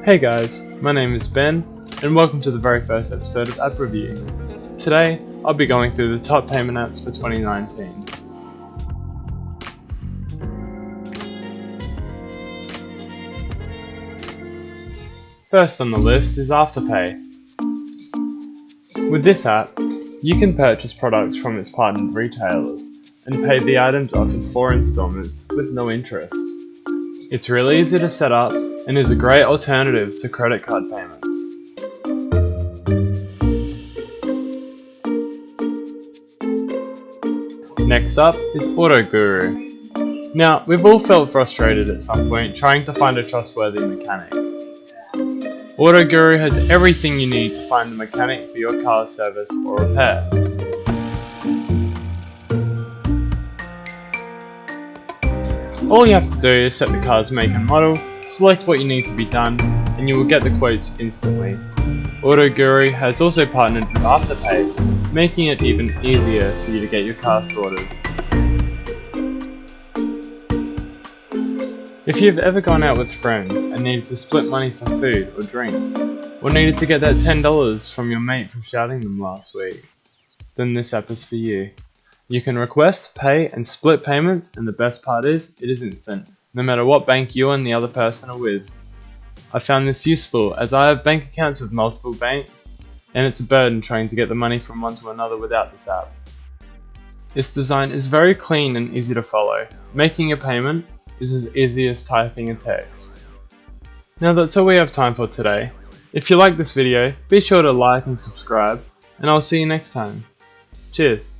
Hey guys, my name is Ben, and welcome to the very first episode of App Review. Today, I'll be going through the top payment apps for 2019. First on the list is Afterpay. With this app, you can purchase products from its partnered retailers and pay the items off in 4 installments with no interest. It's really easy to set up and is a great alternative to credit card payments. Next up is AutoGuru. Now, we've all felt frustrated at some point trying to find a trustworthy mechanic. AutoGuru has everything you need to find the mechanic for your car's service or repair. All you have to do is set the car's make and model, select what you need to be done, and you will get the quotes instantly. AutoGuru has also partnered with Afterpay, making it even easier for you to get your car sorted. If you've ever gone out with friends and needed to split money for food or drinks, or needed to get that $10 from your mate from shouting them last week, then this app is for you. You can request, pay, and split payments, and the best part is, it is instant, no matter what bank you and the other person are with. I found this useful as I have bank accounts with multiple banks, and it's a burden trying to get the money from one to another without this app. Its design is very clean and easy to follow. Making a payment is as easy as typing a text. Now that's all we have time for today. If you like this video, be sure to like and subscribe, and I'll see you next time. Cheers!